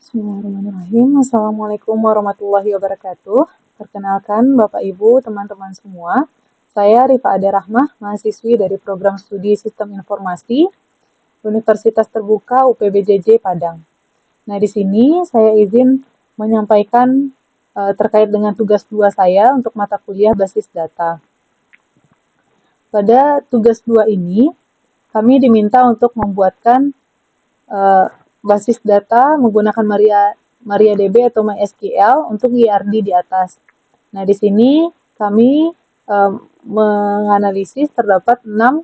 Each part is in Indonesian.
Bismillahirrahmanirrahim. Assalamualaikum warahmatullahi wabarakatuh. Perkenalkan Bapak Ibu, teman-teman semua. Saya Rifa Ade Rahmah, mahasiswi dari Program Studi Sistem Informasi Universitas Terbuka UPBJJ Padang. Nah, di sini saya izin menyampaikan terkait dengan tugas 2 saya untuk mata kuliah basis data. Pada tugas 2 ini, kami diminta untuk membuatkan basis data menggunakan MariaDB atau MySQL untuk IRD di atas. Nah, di sini kami menganalisis terdapat 6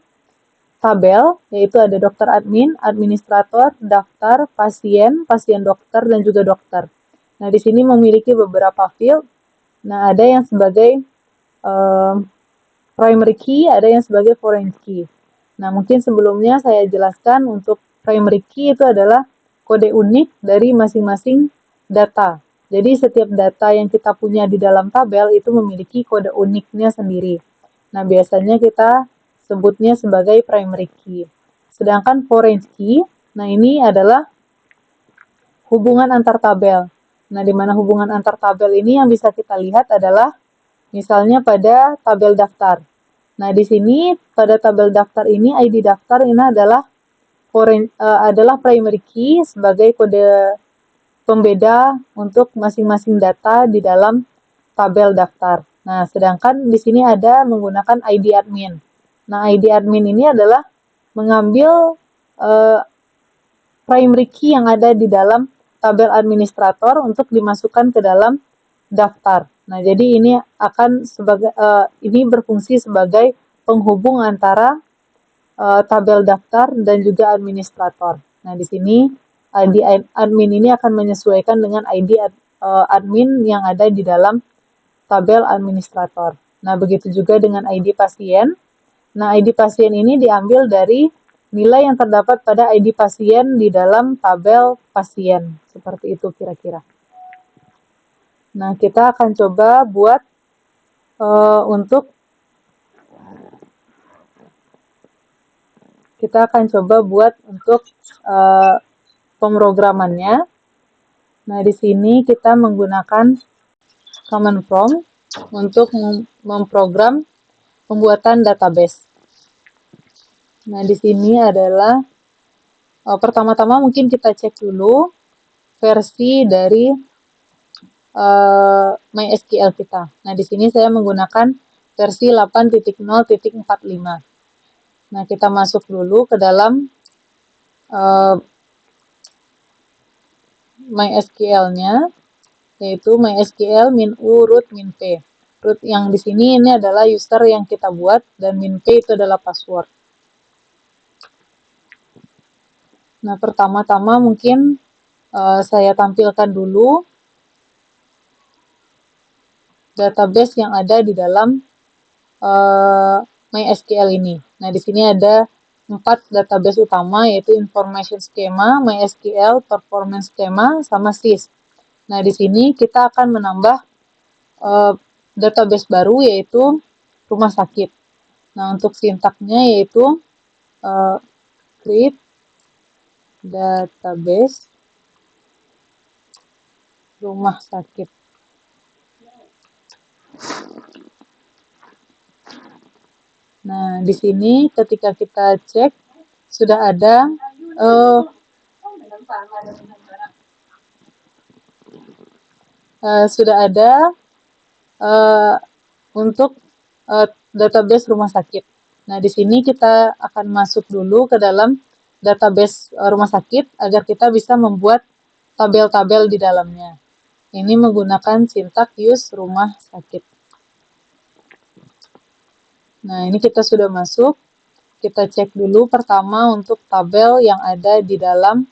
tabel, yaitu ada dokter admin, administrator, daftar, pasien, pasien dokter, dan juga dokter. Nah, di sini memiliki beberapa field. Nah, ada yang sebagai primary key, ada yang sebagai foreign key. Nah, mungkin sebelumnya saya jelaskan untuk primary key itu adalah kode unik dari masing-masing data. Jadi setiap data yang kita punya di dalam tabel itu memiliki kode uniknya sendiri. Nah, biasanya kita sebutnya sebagai primary key. Sedangkan foreign key, nah ini adalah hubungan antar tabel. Nah, di mana hubungan antar tabel ini yang bisa kita lihat adalah misalnya pada tabel daftar. Nah, di sini pada tabel daftar ini ID daftar ini adalah primary key sebagai kode pembeda untuk masing-masing data di dalam tabel daftar. Nah, sedangkan di sini ada menggunakan ID admin. Nah, ID admin ini adalah mengambil primary key yang ada di dalam tabel administrator untuk dimasukkan ke dalam daftar. Nah, jadi ini akan ini berfungsi sebagai penghubung antara tabel daftar dan juga administrator. Nah, di sini ID admin ini akan menyesuaikan dengan ID admin yang ada di dalam tabel administrator. Nah, begitu juga dengan ID pasien. Nah, ID pasien ini diambil dari nilai yang terdapat pada ID pasien di dalam tabel pasien. Seperti itu kira-kira. Nah, kita akan coba buat untuk pemrogramannya. Nah, di sini kita menggunakan command prompt untuk memprogram pembuatan database. Nah, di sini adalah pertama-tama mungkin kita cek dulu versi dari MySQL kita. Nah, di sini saya menggunakan versi 8.0.45. Nah, kita masuk dulu ke dalam MySQL-nya, yaitu MySQL min-u root min-p. Root yang di sini ini adalah user yang kita buat, dan min-p itu adalah password. Nah, pertama-tama mungkin saya tampilkan dulu database yang ada di dalam MySQL ini. Nah, di sini ada 4 database utama, yaitu Information Schema, MySQL, Performance Schema, sama SIS. Nah, di sini kita akan menambah database baru, yaitu rumah sakit. Nah, untuk sintaknya yaitu create database rumah sakit. Nah, di sini ketika kita cek sudah ada untuk database rumah sakit. Nah, di sini kita akan masuk dulu ke dalam database rumah sakit agar kita bisa membuat tabel-tabel di dalamnya. Ini menggunakan sintak use rumah sakit. Nah, ini kita sudah masuk. Kita cek dulu pertama untuk tabel yang ada di dalam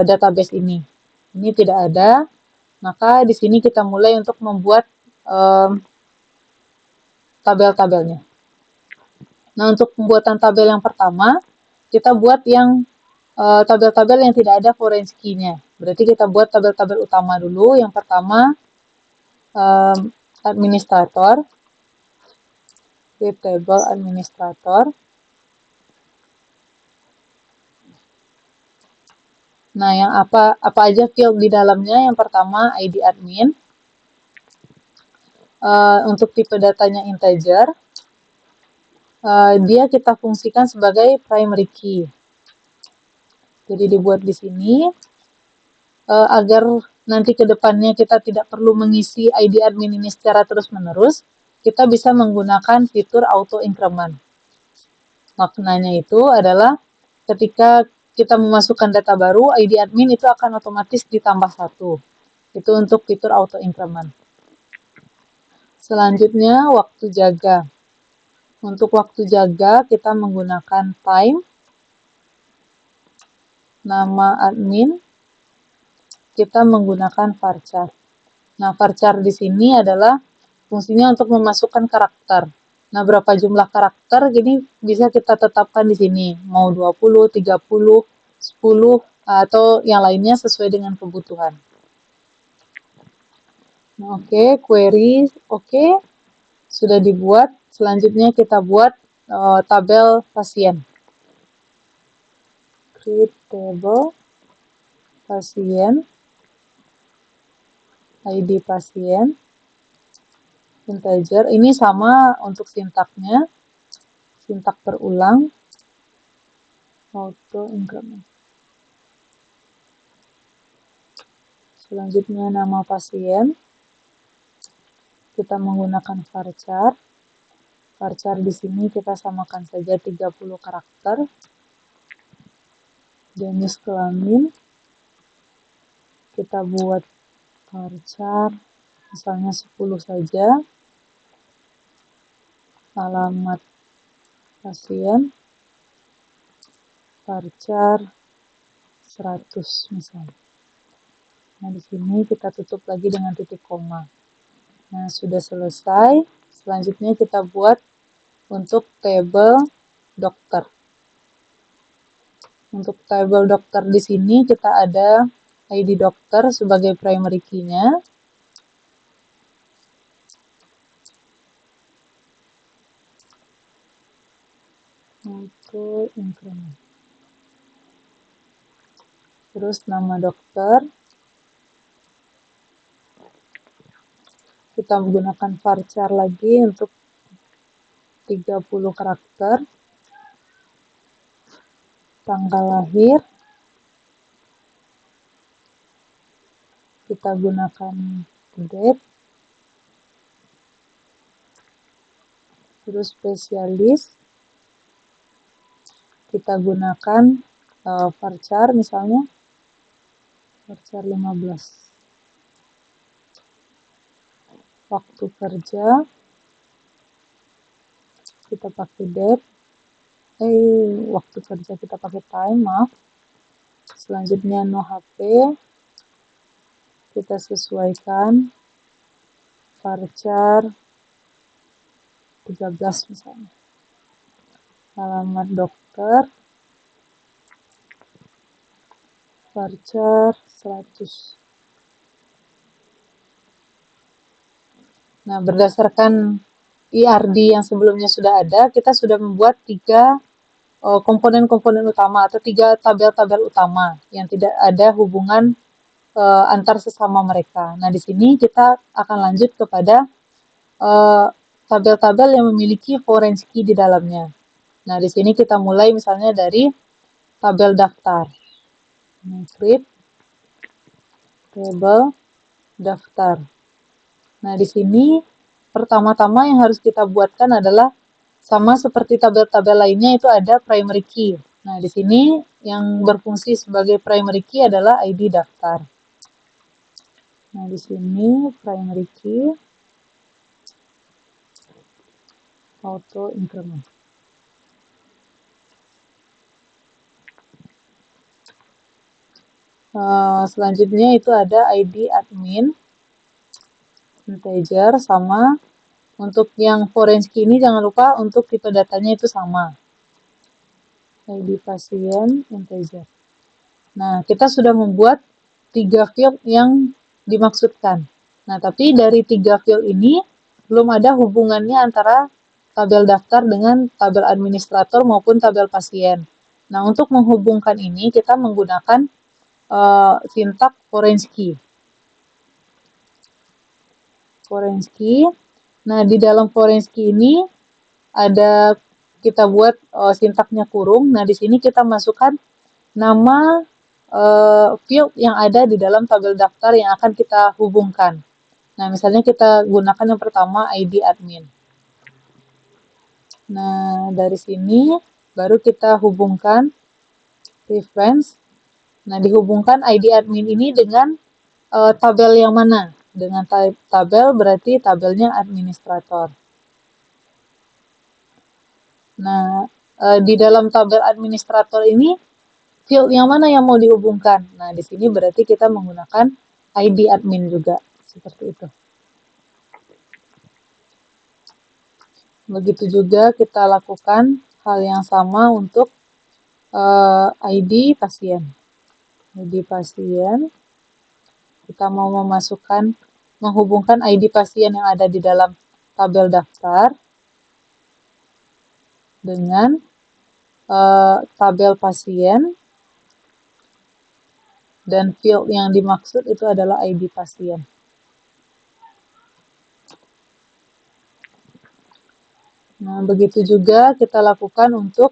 database ini. Ini tidak ada, maka di sini kita mulai untuk membuat tabel-tabelnya. Nah, untuk pembuatan tabel yang pertama, kita buat yang tabel-tabel yang tidak ada foreign key-nya. Berarti kita buat tabel-tabel utama dulu. Yang pertama, administrator, create table administrator. Nah, yang apa aja field di dalamnya? Yang pertama ID admin. Untuk tipe datanya integer, dia kita fungsikan sebagai primary key. Jadi dibuat di sini agar nanti ke depannya kita tidak perlu mengisi ID admin ini secara terus-menerus, kita bisa menggunakan fitur auto increment. Maknanya itu adalah ketika kita memasukkan data baru, ID admin itu akan otomatis ditambah 1. Itu untuk fitur auto increment. Selanjutnya, waktu jaga. Untuk waktu jaga, kita menggunakan time, nama admin, kita menggunakan varchar. Nah, varchar di sini adalah fungsinya untuk memasukkan karakter. Nah, berapa jumlah karakter, jadi bisa kita tetapkan di sini. Mau 20, 30, 10, atau yang lainnya sesuai dengan kebutuhan. Nah, oke, query, oke, sudah dibuat. Selanjutnya kita buat tabel pasien. Create table pasien, ID pasien, integer. Ini sama untuk sintaknya, sintak berulang, auto increment. Selanjutnya nama pasien, kita menggunakan varchar. Varchar di sini kita samakan saja 30 karakter. Jenis kelamin, kita buat varchar misalnya 10 saja. Alamat pasien, varchar 100 misalnya. Nah, di sini kita tutup lagi dengan titik koma. Nah, sudah selesai. Selanjutnya kita buat untuk tabel dokter. Untuk tabel dokter di sini kita ada ID dokter sebagai primary key-nya. Auto increment. Terus nama dokter. Kita menggunakan varchar lagi untuk 30 karakter. Tanggal lahir. Kita gunakan date. Terus spesialis. Kita gunakan varchar misalnya. Varchar 15. Waktu kerja, kita pakai date, waktu kerja kita pakai time, maaf. Selanjutnya no HP, kita sesuaikan varchar 13 misalnya. Alamat dokter, varchar 100. Nah, berdasarkan IRD yang sebelumnya sudah ada, kita sudah membuat 3 komponen-komponen utama atau 3 tabel-tabel utama yang tidak ada hubungan antar sesama mereka. Nah, di sini kita akan lanjut kepada tabel-tabel yang memiliki foreign key di dalamnya. Nah, di sini kita mulai misalnya dari tabel daftar. Create table daftar. Nah, di sini pertama-tama yang harus kita buatkan adalah sama seperti tabel-tabel lainnya itu ada primary key. Nah, di sini yang berfungsi sebagai primary key adalah ID daftar. Nah, di sini primary key auto increment. Selanjutnya itu ada ID admin integer sama. Untuk yang foreign key ini jangan lupa untuk tipe datanya itu sama. ID pasien integer. Nah, kita sudah membuat 3 field yang dimaksudkan. Nah, tapi dari 3 field ini belum ada hubungannya antara tabel daftar dengan tabel administrator maupun tabel pasien. Nah, untuk menghubungkan ini kita menggunakan sintak foreign key. Nah, di dalam foreign key ini ada kita buat sintaknya kurung. Nah, di sini kita masukkan nama field yang ada di dalam tabel daftar yang akan kita hubungkan. Nah, misalnya kita gunakan yang pertama ID admin. Nah, dari sini baru kita hubungkan reference. Nah, dihubungkan ID admin ini dengan tabel yang mana? Dengan tabel berarti tabelnya administrator. Nah, di dalam tabel administrator ini field yang mana yang mau dihubungkan? Nah, di sini berarti kita menggunakan ID admin juga, seperti itu. Begitu juga kita lakukan hal yang sama untuk ID pasien. ID pasien, kita mau menghubungkan ID pasien yang ada di dalam tabel daftar dengan tabel pasien, dan field yang dimaksud itu adalah ID pasien. Nah, begitu juga kita lakukan untuk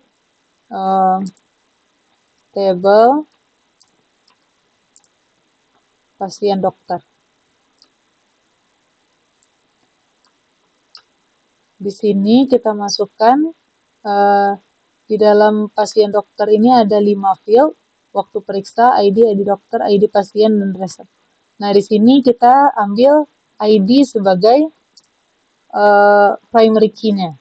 table pasien dokter. Di sini kita masukkan di dalam pasien dokter ini ada 5 field, waktu periksa, ID dokter, ID pasien, dan resep. Nah, di sini kita ambil ID sebagai primary key-nya.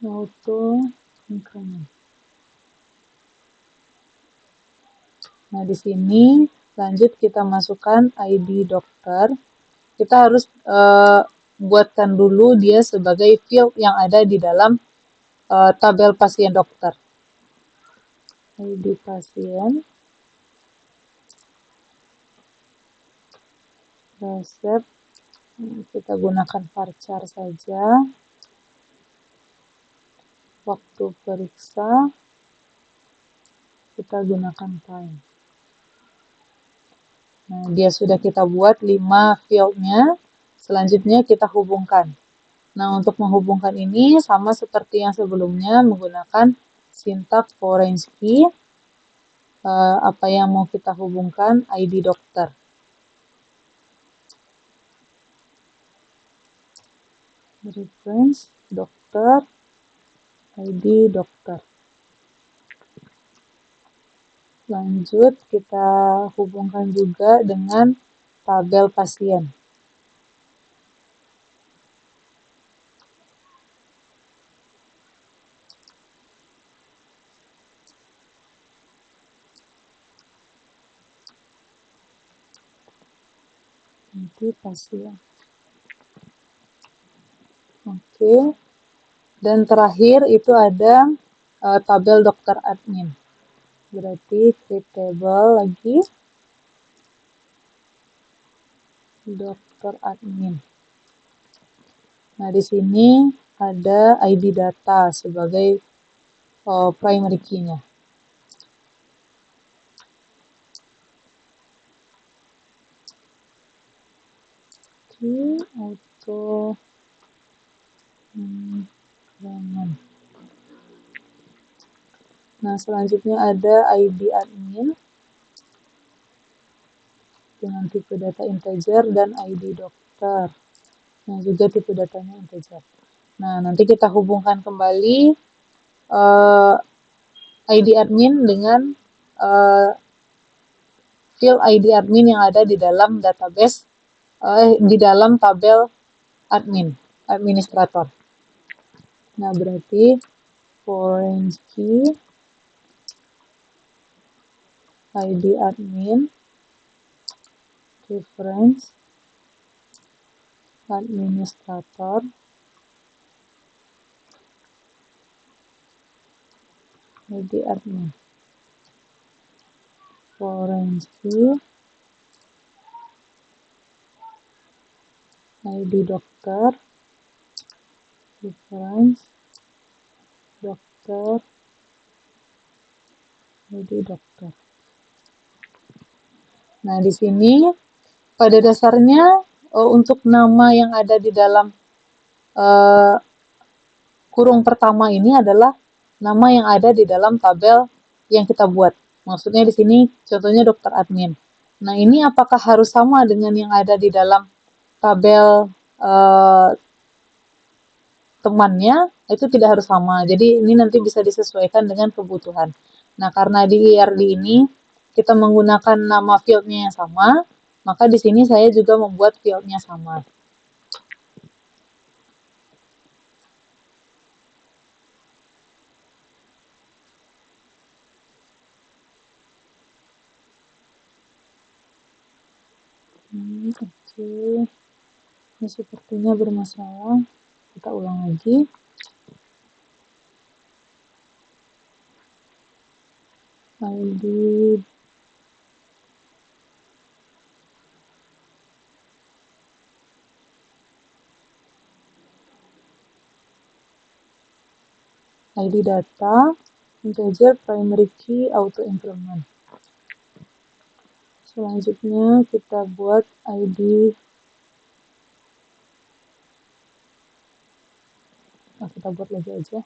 Auto increment. Nah, di sini lanjut kita masukkan ID dokter. Kita harus buatkan dulu dia sebagai field yang ada di dalam tabel pasien dokter. ID pasien, resep, kita gunakan varchar saja. Waktu periksa, kita gunakan time. Nah, dia sudah kita buat 5 field-nya. Selanjutnya kita hubungkan. Nah, untuk menghubungkan ini sama seperti yang sebelumnya menggunakan sintak foreign key. Apa yang mau kita hubungkan? ID dokter. Reference dokter, ID dokter. Lanjut kita hubungkan juga dengan tabel pasien. Nanti pasien. Oke. Dan terakhir itu ada tabel dokter admin. Berarti create table lagi. Dokter admin. Nah, di sini ada ID data sebagai primary key-nya. Oke, auto Nah, selanjutnya ada ID admin dengan tipe data integer dan ID dokter yang juga tipe datanya integer. Nah, nanti kita hubungkan kembali ID admin dengan field ID admin yang ada di dalam database, di dalam tabel administrator. Nah, berarti foreign key ID admin reference administrator ID admin foreign key ID dokter reference dokter ID dokter. Nah, di sini pada dasarnya untuk nama yang ada di dalam uh, kurung pertama ini adalah nama yang ada di dalam tabel yang kita buat. Maksudnya di sini contohnya dokter admin. Nah, ini apakah harus sama dengan yang ada di dalam tabel uh, temannya? Itu tidak harus sama. Jadi ini nanti bisa disesuaikan dengan kebutuhan. Nah, karena di IRD ini kita menggunakan nama fieldnya yang sama, maka di sini saya juga membuat fieldnya sama. Oke. Ini sepertinya bermasalah. Kita ulang lagi. ID data, integer primary key auto increment. Selanjutnya kita buat ID kita buat lagi aja.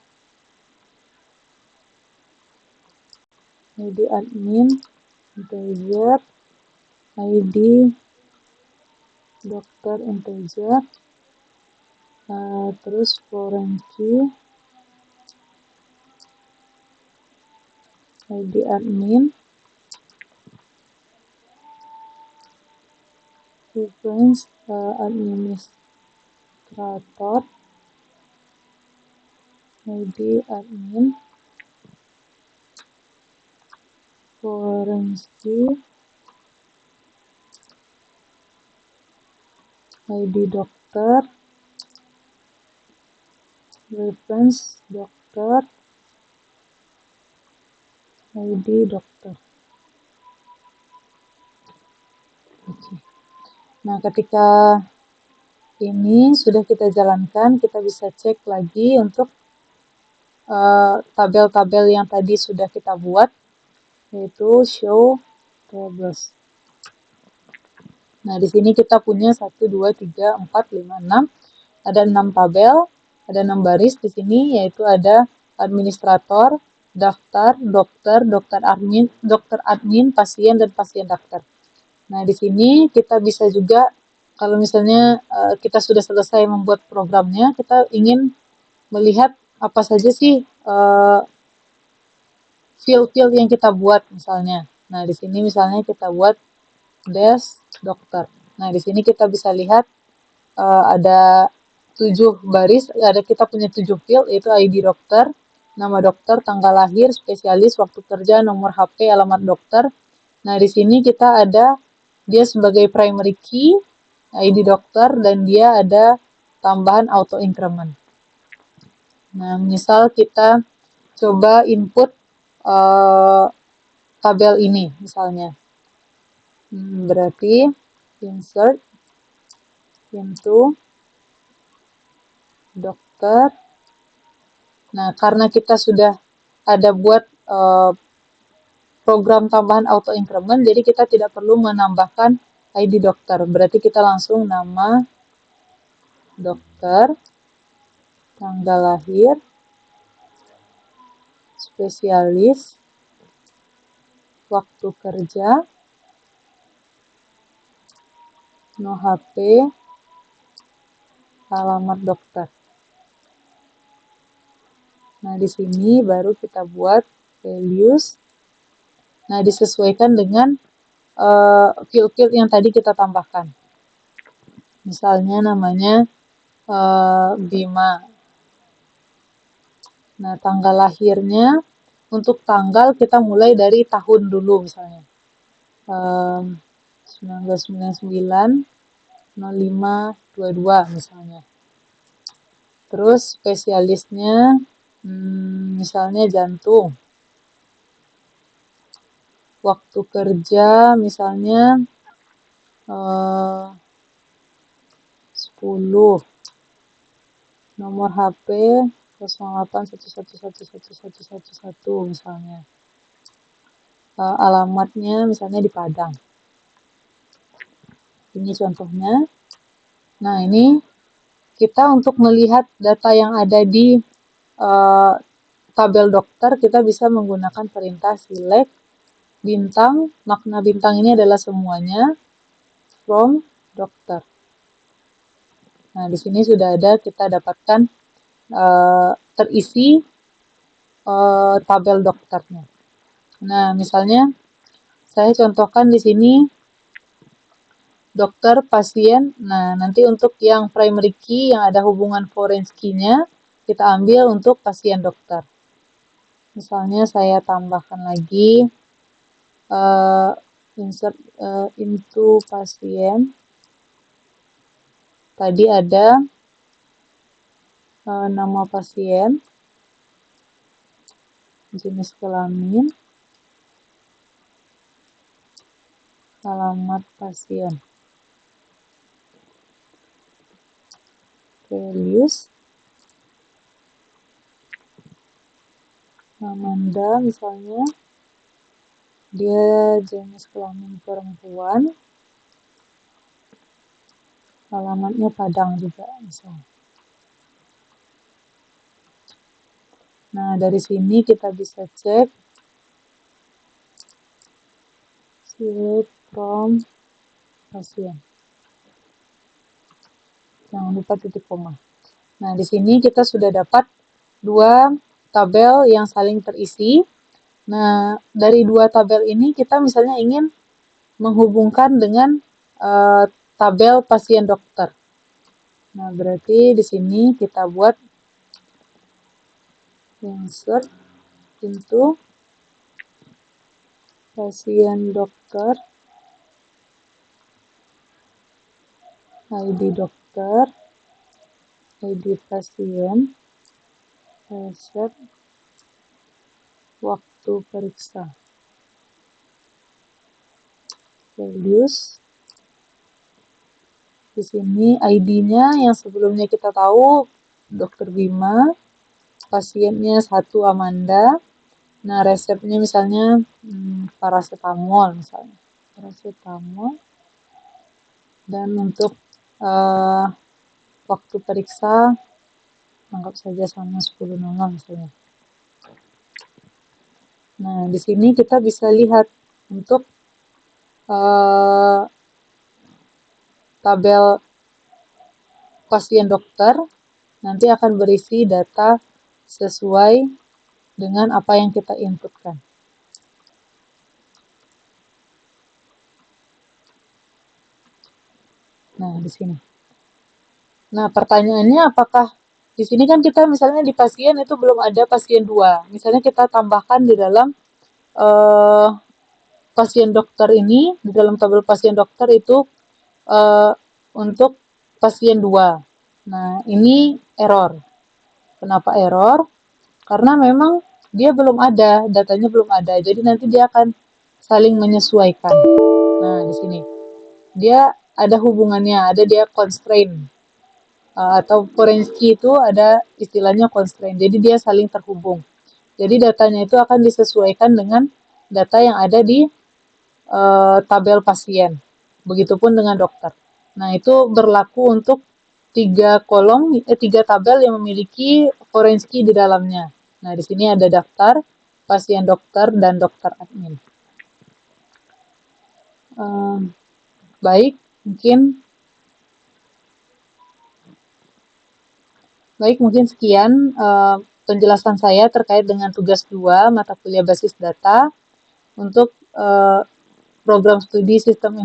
ID admin, integer, ID dokter integer, terus foreign key, ID admin, reference administrator, ID admin, foreign key, ID dokter, reference dokter, ID dokter. Oke. Nah, ketika ini sudah kita jalankan, kita bisa cek lagi untuk tabel-tabel yang tadi sudah kita buat, yaitu show tables. Nah, di sini kita punya 1, 2, 3, 4, 5, 6. Ada 6 tabel, ada 6 baris di sini, yaitu ada administrator, daftar, dokter admin, pasien, dan pasien daftar. Nah, di sini kita bisa juga, kalau misalnya kita sudah selesai membuat programnya, kita ingin melihat apa saja sih field-field yang kita buat misalnya. Nah, di sini misalnya kita buat desk dokter. Nah, di sini kita bisa lihat ada 7 baris, kita punya 7 field, yaitu ID dokter, nama dokter, tanggal lahir, spesialis, waktu kerja, nomor HP, alamat dokter. Nah, di sini kita ada dia sebagai primary key, ID dokter, dan dia ada tambahan auto increment. Nah, misal kita coba input tabel ini misalnya. Berarti insert into dokter. Nah, karena kita sudah ada buat program tambahan auto increment, jadi kita tidak perlu menambahkan ID dokter. Berarti kita langsung nama dokter, tanggal lahir, spesialis, waktu kerja, no HP, alamat dokter. Nah, di sini baru kita buat values. Nah, disesuaikan dengan field-field yang tadi kita tambahkan. Misalnya namanya Bima. Nah, tanggal lahirnya, untuk tanggal kita mulai dari tahun dulu misalnya. 1999, 0522 misalnya. Terus spesialisnya misalnya jantung. Waktu kerja misalnya 10. Nomor HP 0811111111 misalnya. alamatnya misalnya di Padang. Ini contohnya. Nah, ini kita untuk melihat data yang ada di tabel dokter, kita bisa menggunakan perintah select bintang. Makna bintang ini adalah semuanya from dokter. Nah, di sini sudah ada kita dapatkan terisi tabel dokternya. Nah, misalnya saya contohkan di sini dokter, pasien. Nah, nanti untuk yang primary key yang ada hubungan foreign key-nya, kita ambil untuk pasien dokter. Misalnya saya tambahkan lagi insert into pasien. Tadi ada nama pasien, jenis kelamin, alamat pasien, values, Amanda misalnya, dia jenis kelamin perempuan, alamatnya Padang juga misalnya. Nah, dari sini kita bisa cek select from pasien. Jangan lupa titik koma. Nah, di sini kita sudah dapat dua tabel yang saling terisi. Nah, dari dua tabel ini kita misalnya ingin menghubungkan dengan tabel pasien dokter. Nah, berarti di sini kita buat insert into pasien dokter, ID dokter, ID pasien, resep, waktu periksa, values. Di sini ID-nya yang sebelumnya kita tahu Dokter Bima, pasiennya 1 Amanda. Nah, resepnya misalnya paracetamol misalnya. Paracetamol. Dan untuk waktu periksa anggap saja sama 10.00 misalnya. Nah, di sini kita bisa lihat untuk tabel pasien dokter nanti akan berisi data sesuai dengan apa yang kita inputkan. Nah, di sini. Nah, pertanyaannya apakah di sini kan kita misalnya di pasien itu belum ada pasien 2. Misalnya kita tambahkan di dalam pasien dokter ini, di dalam tabel pasien dokter itu untuk pasien 2. Nah, ini error. Kenapa error? Karena memang dia belum ada, datanya belum ada. Jadi nanti dia akan saling menyesuaikan. Nah, di sini. Dia ada hubungannya, ada dia constraint. Atau foreign key itu ada istilahnya constraint. Jadi dia saling terhubung. Jadi datanya itu akan disesuaikan dengan data yang ada di tabel pasien. Begitupun dengan dokter. Nah, itu berlaku untuk 3 tabel yang memiliki foreign key di dalamnya. Nah, di sini ada daftar, pasien dokter, dan dokter admin. Baik, mungkin sekian penjelasan saya terkait dengan tugas 2 mata kuliah basis data untuk program studi sistem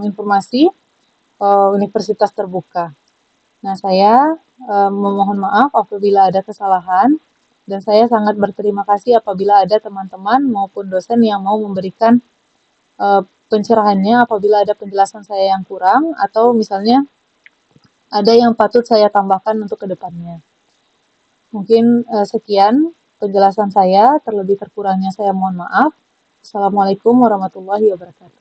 informasi Universitas Terbuka. Nah, saya memohon maaf apabila ada kesalahan dan saya sangat berterima kasih apabila ada teman-teman maupun dosen yang mau memberikan pencerahannya apabila ada penjelasan saya yang kurang atau misalnya ada yang patut saya tambahkan untuk kedepannya. Mungkin sekian penjelasan saya, terlebih terkurangnya saya mohon maaf. Assalamualaikum warahmatullahi wabarakatuh.